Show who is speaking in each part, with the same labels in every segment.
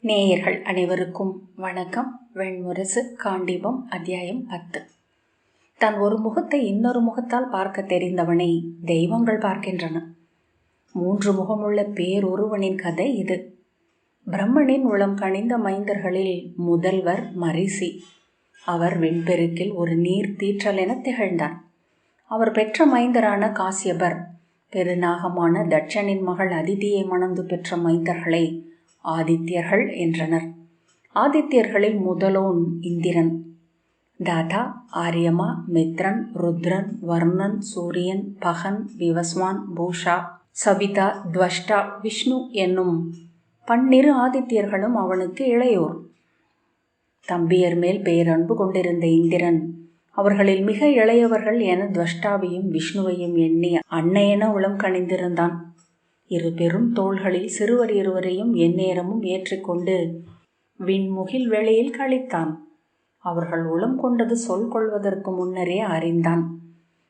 Speaker 1: நேயர்கள் அனைவருக்கும் வணக்கம். வெண்முரசு காண்டீபம் அத்தியாயம் 10. தன் ஒரு முகத்தை இன்னொரு முகத்தால் பார்க்க தெரிந்தவனை தெய்வங்கள் பார்க்கின்றன. 3 முகமுள்ள பேரொருவனின் கதை இது. பிரம்மனின் உளம் கனிந்த மைந்தர்களில் முதல்வர் மரிசி. அவர் வெண்பெருக்கில் ஒரு நீர் தீற்றல் என திகழ்ந்தார். அவர் பெற்ற மைந்தரான காசியபர் பெருநாகமான தட்சனின் மகள் அதிதியை மணந்து பெற்ற மைந்தர்களை ஆதித்யர்கள் என்றனர். ஆதித்யர்களில் முதலோன் இந்திரன். தாதா, ஆரியமா, மித்ரன், ருத்ரன், வர்ணன், சூரியன், பகன், விவஸ்வான், பூஷா, சவிதா, துவஷ்டா, விஷ்ணு என்னும் 12 ஆதித்யர்களும் அவனுக்கு இளையோர். தம்பியர் மேல் பேரன்பு கொண்டிருந்த இந்திரன் அவர்களில் மிக இளையவர்கள் என துவஷ்டாவையும் விஷ்ணுவையும் எண்ணி அன்னையென உளம் கனிந்திருந்தான். 2 பெரும் தோள்களில் சிறுவர் இருவரையும் எந்நேரமும் ஏற்றிக்கொண்டு விண்முகில் வெளியில் கழித்தான். அவர்கள் உளம் கொண்டது சொல் கொள்வதற்கு முன்னரே அறிந்தான்.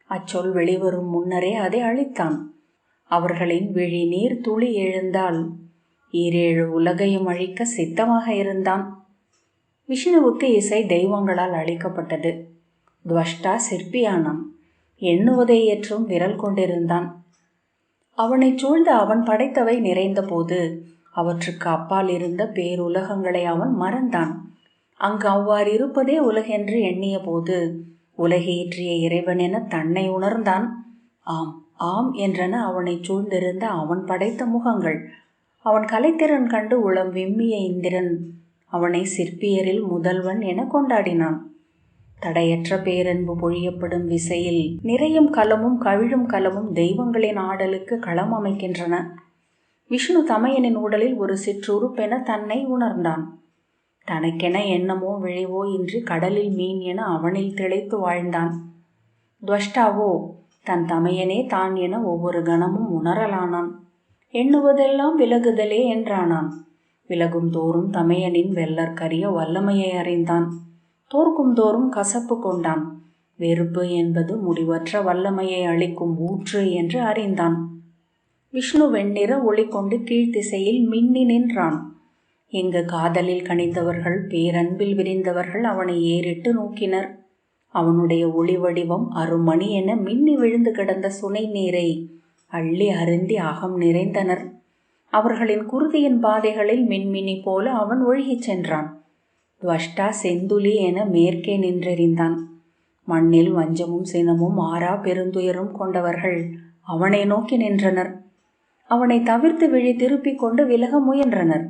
Speaker 1: அச்சொல் வெளிவரும் முன்னரே அதை அழித்தான். அவர்களின் விழி நீர் துளி எழுந்தால் 7 உலகையும் அழிக்க சித்தமாக இருந்தான். விஷ்ணுவுக்கு இசை தெய்வங்களால் அளிக்கப்பட்டது. துவஷ்டா சிற்பியானான். எண்ணுவதை ஏற்றும் விரல் கொண்டிருந்தான். அவனை சூழ்ந்த அவன் படைத்தவை நிறைந்த போது அவற்றுக்கு அப்பால் இருந்த பேருலகங்களை அவன் மறந்தான். அங்கு அவ்வாறு இருப்பதே உலகென்று எண்ணிய போது உலகேற்றிய இறைவன் என தன்னை உணர்ந்தான். ஆம் ஆம் என்றன அவனை சூழ்ந்திருந்த அவன் படைத்த முகங்கள். அவன் கலைத்திறன் கண்டு உளம் விம்மிய இந்திரன் அவனை சிற்பியரில் முதல்வன் என கொண்டாடினான். தடையற்ற பேரன்பு பொழியப்படும் விசையில் நிறையும் கலமும் கவிழும் கலமும் தெய்வங்களின் ஆடலுக்கு களம் அமைக்கின்றன. விஷ்ணு தமையனின் உடலில் ஒரு சிற்றுறுப்பென தன்னை உணர்ந்தான். தனக்கென எண்ணமோ விழைவோ இன்றி கடலில் மீன் என அவனில் திளைத்து வாழ்ந்தான். துவஷ்டாவோ தன் தமையனே தான் என ஒவ்வொரு கணமும் உணரலானான். எண்ணுவதெல்லாம் விலகுதலே என்றானான். விலகும் தோறும் தமையனின் வெள்ளற்கரிய வல்லமையை அறிந்தான். தோற்கும் தோறும் கசப்பு கொண்டான். வெறுப்பு என்பது முடிவற்ற வல்லமையை அளிக்கும் ஊற்று என்று அறிந்தான். விஷ்ணு வெண்ணிற ஒளி கொண்டு கீழ்த்திசையில் மின்னி நின்றான். இங்கு காதலில் கனிந்தவர்கள் பேரன்பில் விரிந்தவர்கள் அவனை ஏறிட்டு நோக்கினர். அவனுடைய ஒளி வடிவம் அருமணி என மின்னி விழுந்து கிடந்த சுனை நீரை அள்ளி அருந்தி அகம் நிறைந்தனர். அவர்களின் குருதியின் பாதைகளில் மின்மினி போல அவன் ஒழுகிச் சென்றான். துவஷ்டா செந்துலி என மேற்கே நின்றெறிந்தான். மண்ணில் வஞ்சமும் சினமும் ஆறா பெருந்துயரும் கொண்டவர்கள் அவனை நோக்கி நின்றனர். அவனை தவிர்த்து விழி திருப்பிக் கொண்டு விலக முயன்றனர்.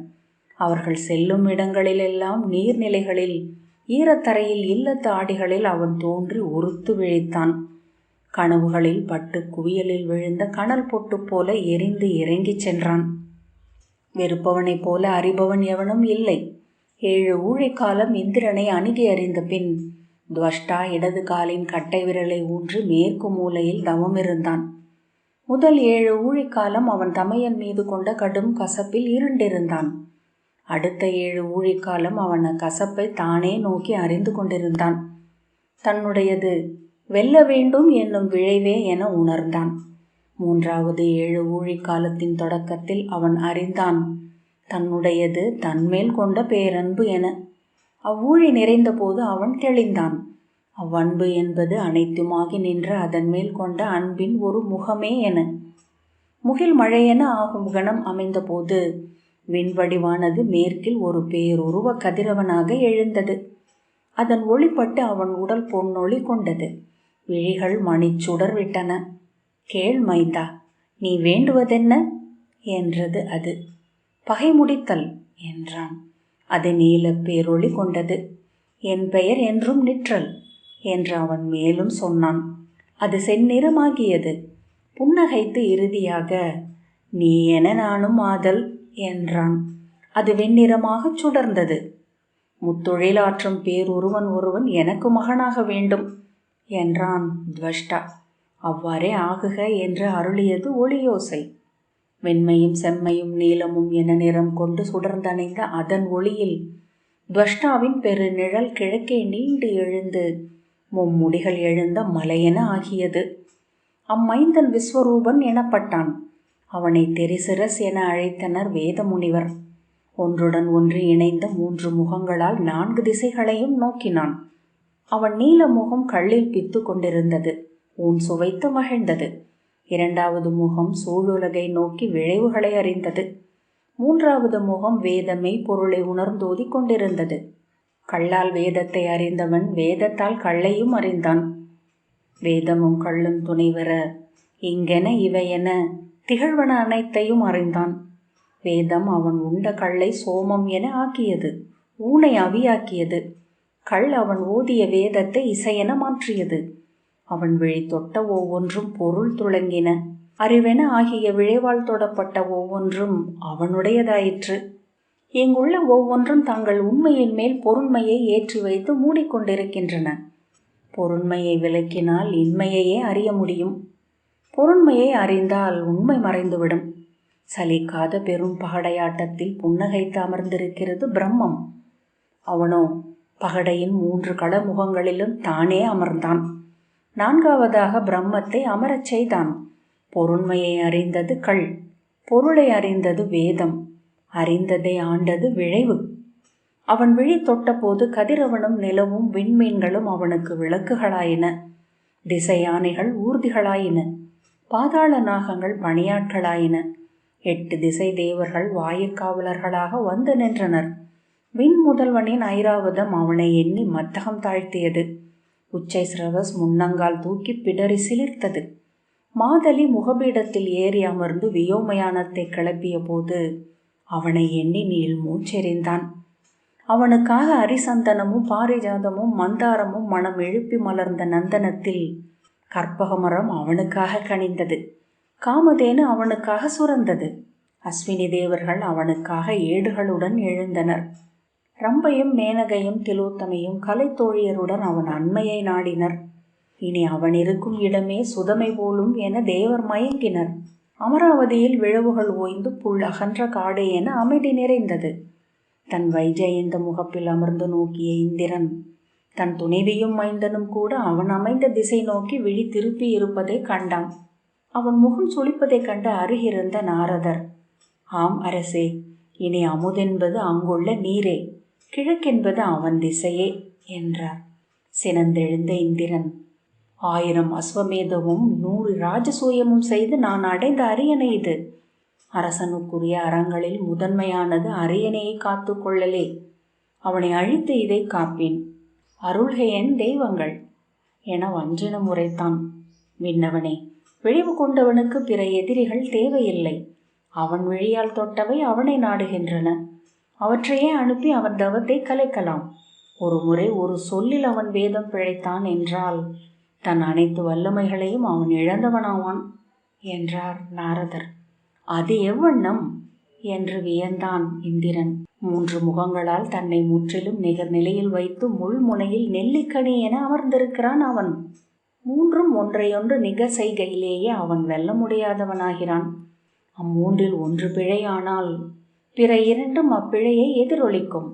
Speaker 1: அவர்கள் செல்லும் இடங்களிலெல்லாம் நீர்நிலைகளில் ஈரத்தரையில் இல்லத்து ஆடிகளில் அவன் தோன்றி உறுத்து விழித்தான். கனவுகளில் பட்டு குவியலில் விழுந்த கனல் பொட்டு போல எரிந்து இறங்கிச் சென்றான். வெறுப்பவனைப் போல அறிபவன் எவனும் இல்லை. 7 ஊழிக்காலம் இந்திரனை அணுகி அறிந்த பின் துவஷ்டா இடது காலின் கட்டை விரலை ஊன்றி மேற்கு மூலையில் தவமிருந்தான். முதல் 7 ஊழிக்காலம் அவன் தமையன் மீது கொண்ட கடும் கசப்பில் இருண்டிருந்தான். அடுத்த 7 ஊழிக்காலம் அவன் கசப்பை தானே நோக்கி அறிந்து கொண்டிருந்தான். தன்னுடையது வெல்ல வேண்டும் என்னும் விழைவே என உணர்ந்தான். 3வது 7 ஊழிக்காலத்தின் தொடக்கத்தில் அவன் அறிந்தான் தன்னுடையது தன்மேல் கொண்ட பேரன்பு என. அவ்வூழி நிறைந்த போது அவன் தெளிந்தான். அவ்வன்பு என்பது அனைத்துமாகி நின்ற அதன் மேல் கொண்ட அன்பின் ஒரு முகமே என. முகில் மழையென ஆகும் கணம் அமைந்த போது விண்வடிவானது மேற்கில் ஒரு பேருருவ கதிரவனாக எழுந்தது. அதன் ஒளிப்பட்டு அவன் உடல் பொன்னொளி கொண்டது. விழிகள் மணிச்சுடர் விட்டன. கேள் மைந்தா, நீ வேண்டுவதென்ன என்றது அது. பகை முடித்தல் என்றான். அது நீல பேரொளி கொண்டது. என் பெயர் என்றும் நிற்றல் என்று அவன் மேலும் சொன்னான். அது செந்நிறமாகியது. புன்னகைத்து இறுதியாக நீ என நானும் ஆதல் என்றான். அது வெண்ணிறமாக சுடர்ந்தது. முத்தொழிலாற்றும் பேருருவன் ஒருவன் எனக்கு மகனாக வேண்டும் என்றான் துவஷ்டா. அவ்வாறே ஆகுக என்று அருளியது ஒளியோசை. வெண்மையும் செம்மையும் நீலமும் என நிறம் கொண்டு சுடர்ந்தணைந்த அதன் ஒளியில் துவஷ்டாவின் பெரு நிழல் கிழக்கே நீண்டு எழுந்து மும்முடிகள் எழுந்த மலையென ஆகியது. அம்மைந்தன் விஸ்வரூபன் எனப்பட்டான். அவனை தெரிசிரஸ் என அழைத்தனர் வேத முனிவர். ஒன்றுடன் ஒன்று இணைந்த 3 முகங்களால் 4 திசைகளையும் நோக்கினான். அவன் நீல முகம் கள்ளில் பித்து கொண்டிருந்தது, ஊன் சுவைத்து மகிழ்ந்தது. 2வது முகம் சூழுலகை நோக்கி விளைவுகளை அறிந்தது. 3வது முகம் வேதமை பொருளை உணர்ந்தோதி கொண்டிருந்தது. கள்ளால் வேதத்தை அறிந்தவன் வேதத்தால் கள்ளையும் அறிந்தான். வேதமும் கள்ளும் துணைவர இங்கென இவையென திகழ்வன அனைத்தையும் அறிந்தான். வேதம் அவன் உண்ட கள்ளை சோமம் என ஆக்கியது, ஊனை அவியாக்கியது. கள் அவன் ஓதிய வேதத்தை இசையென மாற்றியது. அவன் விழி தொட்ட ஒவ்வொன்றும் பொருள் துளங்கின. அறிவென ஆகிய விழைவால் தொடப்பட்ட ஒவ்வொன்றும் அவனுடையதாயிற்று. இங்குள்ள ஒவ்வொன்றும் தங்கள் உண்மையின் மேல் பொருண்மையை ஏற்றி வைத்து மூடிக்கொண்டிருக்கின்றன. பொருண்மையை விலக்கினால் இன்மையையே அறிய முடியும். பொருண்மையை அறிந்தால் உண்மை மறைந்துவிடும். சலிக்காத பெரும் பகடையாட்டத்தில் புன்னகைத்து அமர்ந்திருக்கிறது பிரம்மம். அவனோ பகடையின் 3 களமுகங்களிலும் தானே அமர்ந்தான். 4வதாக பிரம்மத்தை அமரச் செய்தான். பொருண்மையை அறிந்தது கள், பொருளை அறிந்தது வேதம், அறிந்ததை ஆண்டது விழைவு. அவன் விழி தொட்டபோது கதிரவனும் நிலவும் விண்மீன்களும் அவனுக்கு விளக்குகளாயின. திசை யானைகள் ஊர்திகளாயின. பாதாள நாகங்கள் பணியாட்களாயின. 8 திசை தேவர்கள் வாயிற்காவலர்களாக வந்து நின்றனர். விண் முதல்வனின் ஐராவதம் அவனை எண்ணி மத்தகம் தாழ்த்தியது. உச்சை சிரவஸ் முன்னங்கால் தூக்கி பிடரி சிலிர்த்தது. மாதலி முகபீடத்தில் ஏறி அமர்ந்து வியோமயானத்தை கிளப்பிய போது அவனை எண்ணி நீள் மூச்செறிந்தான். அவனுக்காக அரிசந்தனமும் பாரிஜாதமும் மந்தாரமும் மனம் எழுப்பி மலர்ந்த நந்தனத்தில் கற்பகமரம் அவனுக்காக கனிந்தது. காமதேனு அவனுக்காக சுரந்தது. அஸ்வினி தேவர்கள் அவனுக்காக ஏடுகளுடன் எழுந்தனர். ரம்பையும் மேனகையும் திலோத்தமையும் கலைத்தோழியருடன் அவன் அண்மையை நாடினர். இனி அவன் இருக்கும் இடமே சுதமை போலும் என தேவர் மயங்கினர். அமராவதியில் விழவுகள் ஓய்ந்து புல் அகன்ற காடு என அமைதி நிறைந்தது. தன் வைஜெயந்த முகப்பில் அமர்ந்து நோக்கிய இந்திரன் தன் துணைவியும் மைந்தனும் கூட அவன் அமைந்த திசை நோக்கி விழி திருப்பி இருப்பதை கண்டான். அவன் முகம் சுளிப்பதைக் கண்டு அருகிருந்த நாரதர், ஆம் அரசே, இனி அமுதென்பது அங்குள்ள நீரே, கிழக்கென்பது அவன் திசையே என்றார். சினந்தெழுந்த இந்திரன், 1000 அஸ்வமேதமும் 100 ராஜசூயமும் செய்து நான் அடைந்த அரியணை இது. அரசனுக்குரிய அறங்களில் முதன்மையானது அரியணையை காத்து கொள்ளலே. அவனை அழித்து இதை காப்பேன். அருள்கையன் தெய்வங்கள் என வஞ்சனம் உரைத்தான். விண்ணவனே, விழிவு கொண்டவனுக்கு பிற எதிரிகள் தேவையில்லை. அவன் விழியால் தொட்டவை அவனை நாடுகின்றன. அவற்றையே அனுப்பி அவன் தவத்தை கலைக்கலாம். ஒரு முறை ஒரு சொல்லில் அவன் வேதம் பிழைத்தான் என்றால் தன் அனைத்து வல்லமைகளையும் அவன் இழந்தவனாவான் என்றார் நாரதர். அது எவ்வண்ணம் என்று வியந்தான் இந்திரன். 3 முகங்களால் தன்னை முற்றிலும் நிகர் நிலையில் வைத்து முள்முனையில் நெல்லிக்கனி என அமர்ந்திருக்கிறான் அவன். 3ம் ஒன்றையொன்று நிகர் செய்கையிலேயே அவன் வெல்ல முடியாதவனாகிறான். அம்மூன்றில் ஒன்று பிழையானால் பிற 2ம் அப்பிழையை எதிரொலிக்கும்.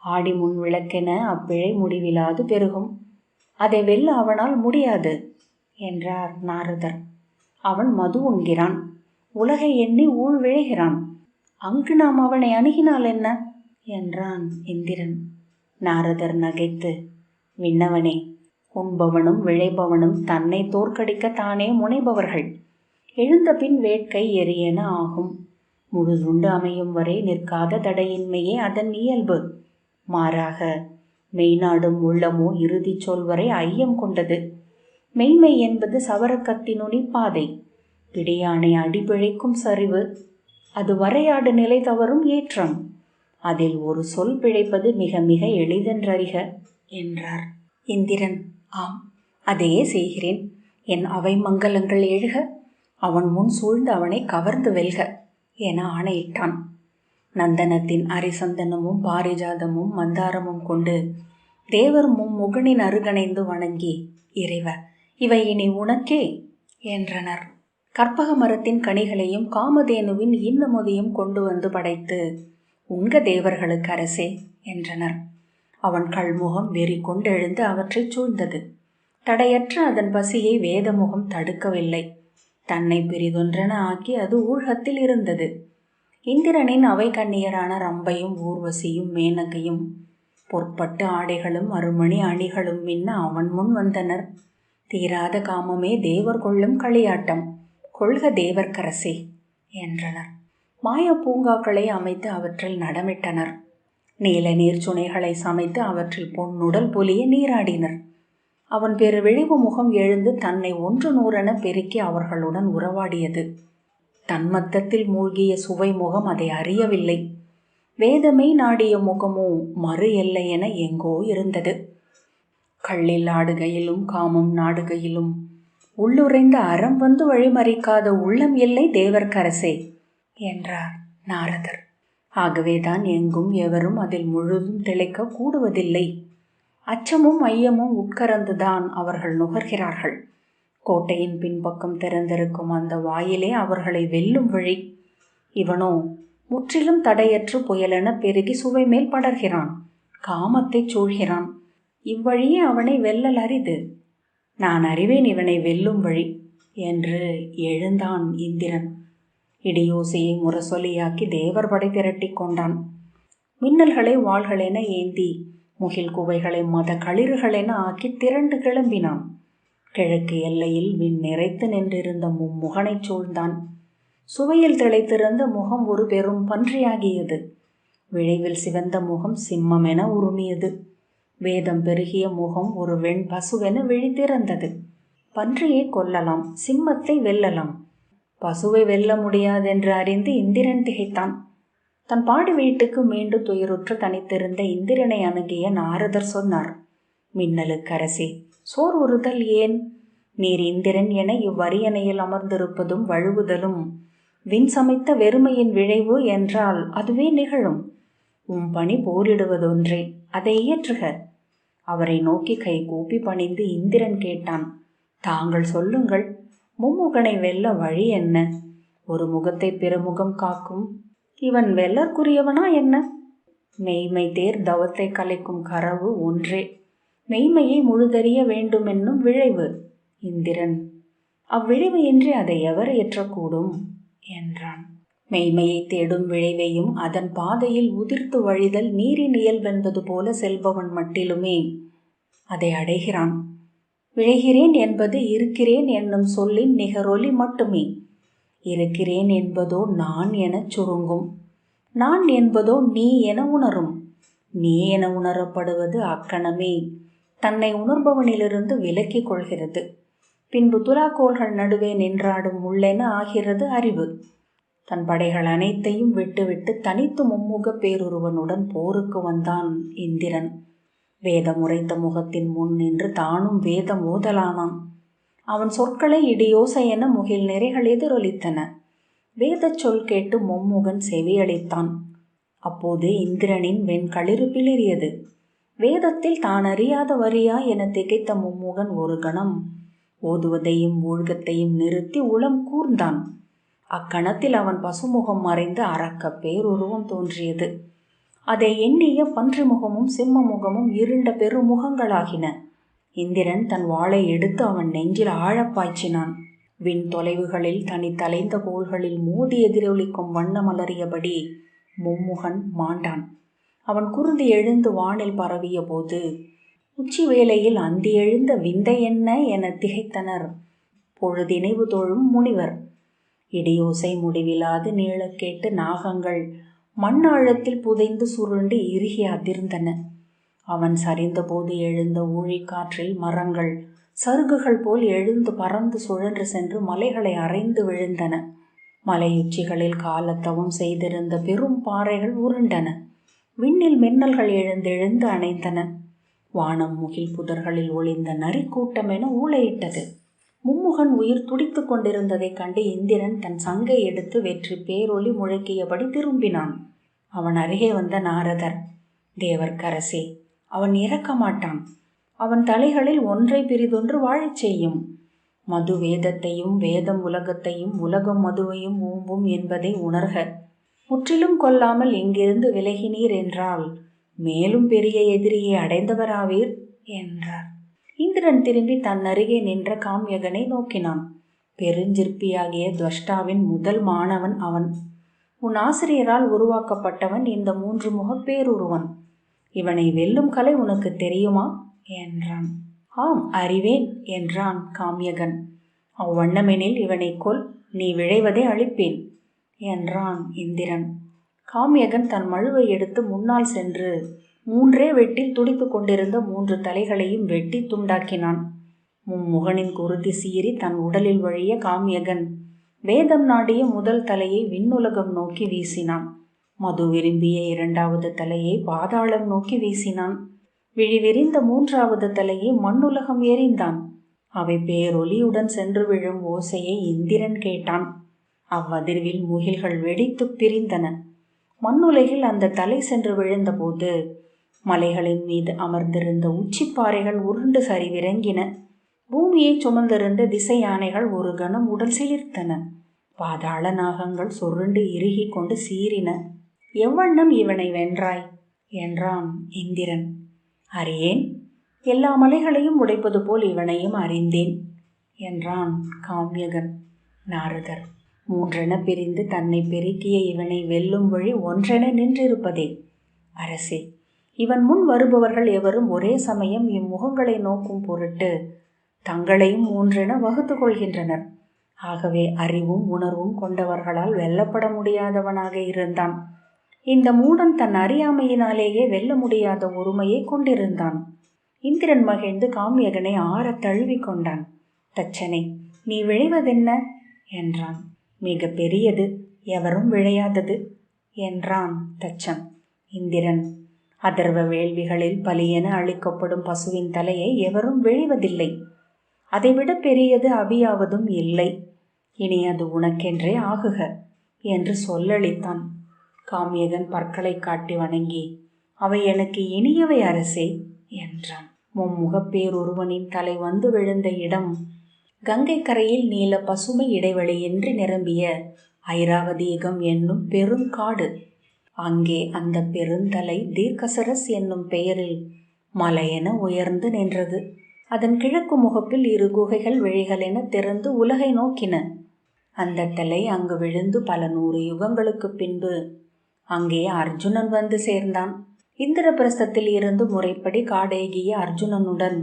Speaker 1: ஆடி முன் விளக்கென அப்பிழை முடிவிலாது பெருகும். அதை வெல்ல அவனால் முடியாது என்றார் நாரதர். அவன் மது உண்கிறான், உலகை எண்ணி ஊழ் விழைகிறான். அங்கு நாம் அவனை அணுகினால் என்ன என்றான் இந்திரன். நாரதர் நகைத்து, விண்ணவனே, உண்பவனும் விழைபவனும் தன்னை தோற்கடிக்க தானே முனைபவர்கள். எழுந்த பின் வேட்கை எரியென ஆகும். முழுதுண்டு அமையும் வரை நிற்காத தடையின்மையே அதன் இயல்பு. மாறாக மெய்நாடும் உள்ளமோ இறுதி சொல் வரை ஐயம் கொண்டது. மெய்மை என்பது சவரக்கத்தி நுனிப்பாதை. பிடியானை அடிபிழைக்கும் சரிவு. அது வரையாடு நிலை தவறும் ஏற்றம். அதில் ஒரு சொல் பிழைப்பது மிக மிக எளிதென்றறிக என்றார். இந்திரன், ஆம், அதையே செய்கிறேன். என் அவை மங்கலங்கள் எழுக, அவன் முன் சூழ்ந்து அவனை கவர்ந்து வெல்க என ஆணையிட்டான். நந்தனத்தின் அரிசந்தனமும் பாரிஜாதமும் மந்தாரமும் கொண்டு தேவர் முகனின் அருகணைந்து வணங்கி, இறைவ, இவை இனி உனக்கே என்றனர். கற்பக மரத்தின் கனிகளையும் காமதேனுவின் இன்னமுதையும் கொண்டு வந்து படைத்து, உங்க தேவர்களுக்கு அரசே என்றனர். அவன் கள்முகம் வெறி கொண்டெழுந்து அவற்றை சூழ்ந்தது. தடையற்ற அதன் பசியை வேதமுகம் தடுக்கவில்லை. தன்னை பிரிதொன்றென ஆக்கி அது ஊழத்தில் இருந்தது. இந்திரனின் அவை கண்ணியரான ரம்பையும் ஊர்வசியும் மேனகையும் பொற்பட்டு ஆடைகளும் அருமணி அணிகளும் மின்ன அவன் முன் வந்தனர். தீராத காமமே தேவர் கொள்ளும் களியாட்டம், கொள்க தேவர்க்கரசே என்றனர். மாய பூங்காக்களை அமைத்து அவற்றில் நடமிட்டனர். நீல நீர் சுனைகளை சமைத்து அவற்றில் பொன்னுடல் பொலிய நீராடினர். அவன் பெரு விழிவு முகம் எழுந்து தன்னை 100 பெருக்கி அவர்களுடன் உறவாடியது. தன்மத்தத்தில் மூழ்கிய சுவை முகம் அதை அறியவில்லை. வேதமை நாடிய முகமோ மறு எல்லை என எங்கோ இருந்தது. கள்ளில் ஆடுகையிலும் காமம் நாடுகையிலும் உள்ளுரைந்த அறம் வந்து வழிமறிக்காத உள்ளம் இல்லை தேவர்க்கரசே என்றார் நாரதர். ஆகவேதான் எங்கும் எவரும் அதில் முழுதும் திளைக்க கூடுவதில்லை. அச்சமும் ஐயமும் உட்கரந்துதான் அவர்கள் நுகர்கிறார்கள். கோட்டையின் பின்பக்கம் திறந்திருக்கும் அந்த வாயிலே அவர்களை வெல்லும் வழி. இவனோ முற்றிலும் தடையற்று புயலென பெருகி சுவை மேல் படர்கிறான், காமத்தை சூழ்கிறான். இவ்வழியே அவனை வெல்லல் அரிது. நான் அறிவேன் இவனை வெல்லும் வழி என்று எழுந்தான் இந்திரன். இடியோசையை முரசொலியாக்கி தேவர் படை திரட்டி கொண்டான். மின்னல்களை வாள்களென ஏந்தி முகில் குவைகளை மத களிறுகளென ஆக்கி திரண்டு கிளம்பினான். கிழக்கு எல்லையில் விண் நிறைத்து நின்றிருந்த மும்முகனை சூழ்ந்தான். சுவையில் திளைத்திருந்த முகம் ஒரு பெரும் பன்றியாகியது. விழைவில் சிவந்த முகம் சிம்மமென உருமியது. வேதம் பெருகிய முகம் ஒரு வெண் பசுவென விழித்திறந்தது. பன்றியை கொல்லலாம், சிம்மத்தை வெல்லலாம், பசுவை வெல்ல முடியாதென்று அறிந்து இந்திரன் திகைத்தான். தன் பாடு வீட்டுக்கு மீண்டும் துயருற்று தனித்திருந்த இந்திரனை அணுகிய நாரதர் சொன்னார். மின்னலுக்கரசே, சோர் உறுதல் ஏன்? நீர் இந்திரன் என இவ்வரியணையில் அமர்ந்திருப்பதும் வழுவுதலும் விண் சமைத்த வெறுமையின் விளைவு என்றால் அதுவே நிகழும். உம் பணி போரிடுவதொன்றே, அதை இயற்றுக. அவரை நோக்கி கை கூப்பி பணிந்து இந்திரன் கேட்டான். தாங்கள் சொல்லுங்கள், மும்முகனை வெல்ல வழி என்ன? ஒரு முகத்தை பிறமுகம் காக்கும் இவன் வெல்லற்குரியவனா என்ன? மெய்மை தேர் தவத்தை கலைக்கும் கரவு ஒன்றே, மெய்மையை முழுதறிய வேண்டுமென்னும் விழைவு. இந்திரன், அவ்விழைவு இன்றி அதை எவர் ஏற்றக்கூடும் என்றான். மெய்மையை தேடும் விழைவையும் அதன் பாதையில் உதிர்த்து வழிதல் நீரின் இயல்பென்பது போல செல்பவன் மட்டிலுமே அதை அடைகிறான். விழைகிறேன் என்பது இருக்கிறேன் என்னும் சொல்லின் நிகரொலி மட்டுமே. இருக்கிறேன் என்பதோ நான் எனச் சுருங்கும், நான் என்பதோ நீ என உணரும். நீ என உணரப்படுவது அக்கணமே தன்னை உணர்பவனிலிருந்து விலக்கிக் கொள்கிறது. பின்பு துலாக்கோள்கள் நடுவே நின்றாடும் முள்ளென ஆகிறது அறிவு. தன் படைகள் அனைத்தையும் விட்டுவிட்டு தனித்து மும்முக பேருருவனுடன் போருக்கு வந்தான் இந்திரன். வேதம் உரைத்த முகத்தின் முன் நின்று தானும் வேதம் ஓதலானான். அவன் சொற்களை இடியோசை என முகில் நிறைகள் எதிரொலித்தன. வேதச் சொல் கேட்டு மும்முகன் செவியளித்தான். அப்போது இந்திரனின் வெண்களிறு பிளிரியது. வேதத்தில் தான் அறியாத வரியா என திகைத்த மும்முகன் ஒரு கணம் ஓதுவதையும் ஊழ்கத்தையும் நிறுத்தி உளம் கூர்ந்தான். அக்கணத்தில் அவன் பசுமுகம் மறைந்து அரக்க பேருருவம் தோன்றியது. அதை எண்ணிய பன்றி முகமும் சிம்ம முகமும் இருண்ட பெருமுகங்களாகின. இந்திரன் தன் வாளை எடுத்து அவன் நெஞ்சில் ஆழப்பாய்ச்சினான். விண் தொலைவுகளில் தனித்தலைந்த கோள்களில் மோதி எதிரொலிக்கும் வண்ணமலறியபடி மும்முகன் மாண்டான். அவன் குருதி எழுந்து வானில் பரவிய போது உச்சி வேளையில் அந்தி எழுந்த விந்தை என்ன என திகைத்தனர் பொழுதினைவு தோழும் முனிவர். இடியோசை முடிவிலாது நீளக் கேட்டு நாகங்கள் மண் ஆழத்தில் புதைந்து சுருண்டு இறுகி அதிர்ந்தன. அவன் சரிந்தபோது எழுந்த ஊழிக்காற்றில் மரங்கள் சருகுகள் போல் எழுந்து பறந்து சுழன்று சென்று மலைகளை அரைந்து விழுந்தன. மலையுச்சிகளில் காலத்தவம் செய்திருந்த பெரும் பாறைகள் உருண்டன. விண்ணில் மின்னல்கள் எழுந்தெழுந்து அணைந்தன. வானம் முகில் புதர்களில் ஒளிந்த நரி கூட்டம் என ஊளையிட்டது. மும்முகன் உயிர் துடித்து கொண்டிருந்ததைக் கண்டு இந்திரன் தன் சங்கை எடுத்து வெற்றி பேரொலி முழக்கியபடி திரும்பினான். அவன் அருகே வந்த நாரதர், தேவர்க்கரசே, அவன் இறக்க மாட்டான். அவன் தலைகளில் ஒன்றை பிரிதொன்று வாழச் செய்யும். மது வேதத்தையும் வேதம் உலகத்தையும் உலகம் மதுவையும் ஊம்பும் என்பதை உணர்க. முற்றிலும் கொல்லாமல் இங்கிருந்து விலகினீர் என்றால் மேலும் பெரிய எதிரியை அடைந்தவராவீர் என்றார். இந்திரன் திரும்பி தன் அருகே நின்ற காம்யகனை நோக்கினான். பெருஞ்சிற்பியாகிய துவஷ்டாவின் முதல் மாணவன் அவன். உன் ஆசிரியரால் உருவாக்கப்பட்டவன் இந்த 3 முகப்பேருருவன். இவனை வெல்லும் கலை உனக்கு தெரியுமா என்றான். ஆம், அறிவேன் என்றான் காம்யகன். அவ்வண்ணமெனில் இவனை கொல், நீ விழைவதை அழிப்பேன் என்றான் இந்திரன். காம்யகன் தன் மழுவை எடுத்து முன்னால் சென்று 3 வெட்டில் துடித்து கொண்டிருந்த 3 தலைகளையும் வெட்டி துண்டாக்கினான். மும்முகனின் குருதி சீறி தன் உடலில் வழிய காம்யகன் வேதம் நாடிய முதல் தலையை விண்ணுலகம் நோக்கி வீசினான். மது விரும்பிய 2வது தலையை பாதாளம் நோக்கி வீசினான். விழிவிரிந்த 3வது தலையை மண்ணுலகம் எறிந்தான். அவை பேரொலியுடன் சென்று விழும் ஓசையை இந்திரன் கேட்டான். அவ்வதிர்வில் முகில்கள் வெடித்து பிரிந்தன. மண்ணுலகில் அந்த தலை சென்று விழுந்தபோது மலைகளின் மீது அமர்ந்திருந்த உச்சிப்பாறைகள் உருண்டு சரிவிறங்கின. பூமியை சுமந்திருந்த திசை யானைகள் ஒரு கணம் உடல் சிலிர்த்தன. பாதாள நாகங்கள் சுருண்டு இறுகி கொண்டு சீறின. எவ்வண்ணம் இவனை வென்றாய் என்றான் இந்திரன். அறியேன், எல்லா மலைகளையும் உடைப்பது போல் இவனையும் அறிந்தேன் என்றான் காம்யகன். நாரதர், 3 பிரிந்து தன்னை பெருக்கிய இவனை வெல்லும் வழி ஒன்றென நின்றிருப்பதே. அரசே, இவன் முன் வருபவர்கள் எவரும் ஒரே சமயம் இம்முகங்களை நோக்கும் பொருட்டு தங்களையும் 3 வகுத்து கொள்கின்றனர். ஆகவே அறிவும் உணர்வும் கொண்டவர்களால் வெல்லப்பட முடியாதவனாக இருந்தான். இந்த மூடன் தன் அறியாமையினாலேயே வெல்ல முடியாத ஒருமையை கொண்டிருந்தான். இந்திரன் மகிழ்ந்து காம்யகனை ஆற தழுவி கொண்டான். தச்சனை, நீ விழைவதென்ன என்றான். மிக பெரியது, எவரும் விழையாதது என்றான் தச்சன். இந்திரன், அதர்வ வேள்விகளில் பலியென அளிக்கப்படும் பசுவின் தலையை எவரும் விழைவதில்லை. அதைவிட பெரியது அபியாவதும் இல்லை. இனி அது உனக்கென்றே ஆகுக என்று சொல்லளித்தான். காம்யகன் பற்களை காட்டி வணங்கி, அவை எனக்கு இனியவை அரசே என்றான். மும்முகப்பேருருவனின் தலை வந்து விழுந்த இடம் கங்கை கரையில் நீல பசுமை இடைவெளியின்றி நிரம்பிய ஐராவதீகம் என்னும் பெருங்காடு. அங்கே அந்த பெருந்தலை தீர்க்கசரஸ் என்னும் பெயரில் மலையென உயர்ந்து நின்றது. அதன் கிழக்கு முகப்பில் 2 குகைகள் விழிகளென திறந்து உலகை நோக்கின. அந்த தலை அங்கு விழுந்து பல 100 யுகங்களுக்கு பின்பு அங்கே அர்ஜுனன் வந்து சேர்ந்தான். இந்திரபிரஸ்தத்தில் இருந்து முறைப்படி காடேகிய அர்ஜுனனுடன்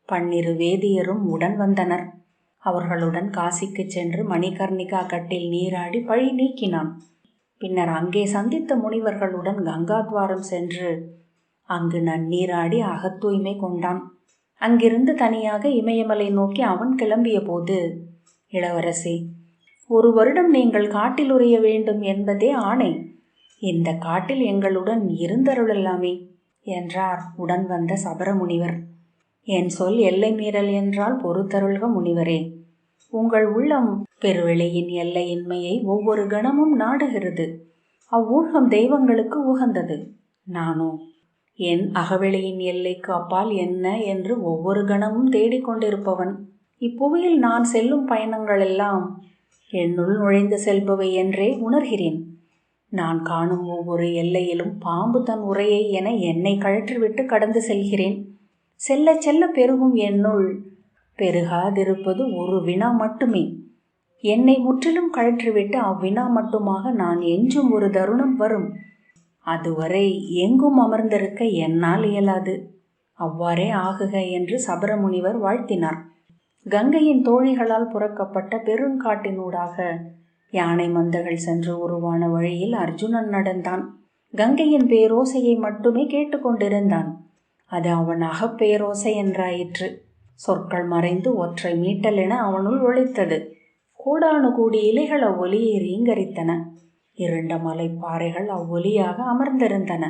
Speaker 1: 12 வேதியரும் உடன் வந்தனர். அவர்களுடன் காசிக்கு சென்று மணிகர்ணிகா கட்டில் நீராடி பழி நீக்கினான். பின்னர் அங்கே சந்தித்த முனிவர்களுடன் கங்காத்வாரம் சென்று அங்கு நன்னீராடி அகத்தூய்மை கொண்டான். அங்கிருந்து தனியாக இமயமலை நோக்கி அவன் கிளம்பிய போது, இளவரசி, 1 வருடம் நீங்கள் காட்டில் உறைய வேண்டும் என்பதே ஆணை. இந்த காட்டில் எங்களுடன் இருந்தருளலாமே என்றார் உடன் வந்த சபர முனிவர். என் சொல் எல்லை மீறல் என்றால் பொறுத்தருள்க முனிவரே. உங்கள் உள்ளம் பெருவெளியின் எல்லையின்மையை ஒவ்வொரு கணமும் நாடுகிறது. அவ்வூகம் தெய்வங்களுக்கு உகந்தது. நானோ என் அகவெளியின் எல்லைக்கு அப்பால் என்ன என்று ஒவ்வொரு கணமும் தேடிக்கொண்டிருப்பவன். இப்புவியில் நான் செல்லும் பயணங்களெல்லாம் என்னுள் நுழைந்து செல்பவை என்றே உணர்கிறேன். நான் காணும் ஒவ்வொரு எல்லையிலும் பாம்பு தன் உரையை என என்னை கழற்றிவிட்டு கடந்து செல்கிறேன். செல்ல செல்ல பெருகும் என்னுள் பெருகாதிருப்பது ஒரு வினா மட்டுமே. என்னை முற்றிலும் கழற்றிவிட்டு அவ்வினா மட்டுமாக நான் எஞ்சும் ஒரு தருணம் வரும். அதுவரை எங்கும் அமர்ந்திருக்க என்னால் இயலாது. அவ்வாறே ஆகுக என்று சபரமுனிவர் வாழ்த்தினார். கங்கையின் தோழிகளால் புறக்கப்பட்ட பெருங்காட்டினூடாக யானை மந்தைகள் சென்று உருவான வழியில் அர்ஜுனன் நடந்தான். கங்கையின் பேரோசையை மட்டுமே கேட்டுக்கொண்டிருந்தான். அது அவன் அகப்பேரோசை என்றாயிற்று. சொற்கள் மறைந்து ஒற்றை மீட்டல் என அவனுள் ஒலித்தது. கோடானு கூடி இலைகள் அவ்வொலியை ரீங்கரித்தன. இருண்ட மலைப்பாறைகள் அவ்வொலியாக அமர்ந்திருந்தன.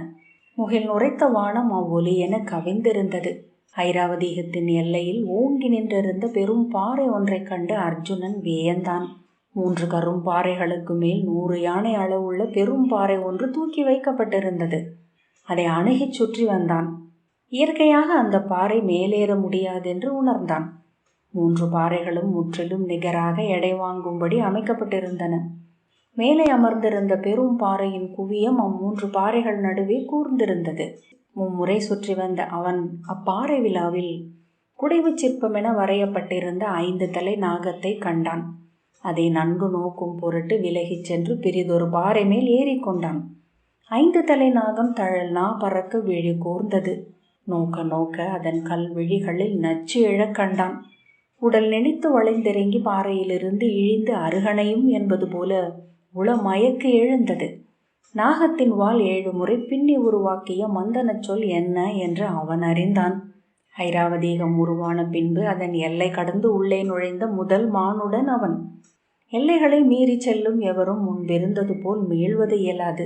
Speaker 1: முகில் நுரைத்த வானம் அவ்வொலி என கவிந்திருந்தது. ஐராவதீகத்தின் எல்லையில் ஓங்கி நின்றிருந்த பெரும் பாறை ஒன்றைக் கண்டு அர்ஜுனன் வியந்தான். 3 கரும்பாறைகளுக்கு மேல் 100 யானை அளவுள்ள பெரும் பாறை ஒன்று தூக்கி வைக்கப்பட்டிருந்தது. அதை அணுகிச் சுற்றி வந்தான். இயற்கையாக அந்த பாறை மேலேற முடியாதென்று உணர்ந்தான். 3 பாறைகளும் முற்றிலும் நிகராக எடை வாங்கும்படி அமைக்கப்பட்டிருந்தன. மேலே அமர்ந்திருந்த பெரும் பாறையின் குவியம் 3 பாறைகள் நடுவே கூர்ந்திருந்தது. 3 முறை சுற்றி வந்த அவன் அப்பாறை விழாவில் குடைவு சிற்பமென வரையப்பட்டிருந்த 5 தலை நாகத்தை கண்டான். அதை நன்கு நோக்கும் பொருட்டு விலகிச் சென்று பிறிதொரு பாறை மேல் ஏறிக்கொண்டான். 5 தலை நாகம் தழல்னா பறக்க விழி கூர்ந்தது. நோக்க நோக்க அதன் கல் விழிகளில் நச்சு இழக் கண்டான். உடல் நெளித்து வளைந்திறங்கி பாறையிலிருந்து இழிந்து அருகணையும் என்பது போல உளமயக்கு எழுந்தது. நாகத்தின் வால் 7 முறை பின்னி உருவாக்கிய மந்தனச் சொல் என்ன என்று அவன் அறிந்தான். ஐராவதீகம் உருவான பின்பு அதன் எல்லை கடந்து உள்ளே நுழைந்த முதல் மானுடன் அவன். எல்லைகளை மீறி செல்லும் எவரும் முன்பிருந்தது போல் மீள்வது இயலாது.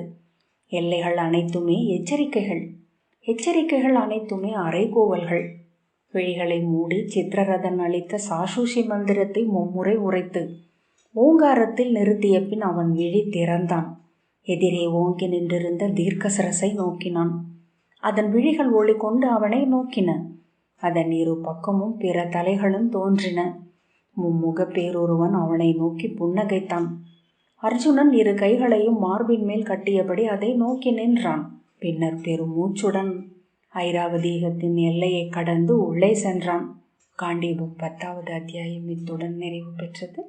Speaker 1: எல்லைகள் அனைத்துமே எச்சரிக்கைகள். எச்சரிக்கைகள் அனைத்துமே அறைகூவல்கள். விழிகளை மூடி சித்திரரதன் அளித்த சாசூஷி மந்திரத்தை மும்முறை உரைத்து ஓங்காரத்தில் நிறுத்திய பின் அவன் விழி திறந்தான். எதிரே ஓங்கி நின்றிருந்த தீர்க்கசரசை நோக்கினான். அதன் விழிகள் ஒளி கொண்டு அவனை நோக்கின. அதன் 2 பக்கமும் பிற தலைகளும் தோன்றின. மும்முக பேரொருவன் அவனை நோக்கி புன்னகைத்தான். அர்ஜுனன் 2 கைகளையும் மார்பின் மேல் கட்டியபடி அதை நோக்கி நின்றான். பின்னர் பெருமூச்சுடன் ஐராவதீகத்தின் எல்லையை கடந்து உள்ளே சென்றான். காண்டீபம் 10வது அத்தியாயம் இத்துடன் நிறைவு பெற்றது.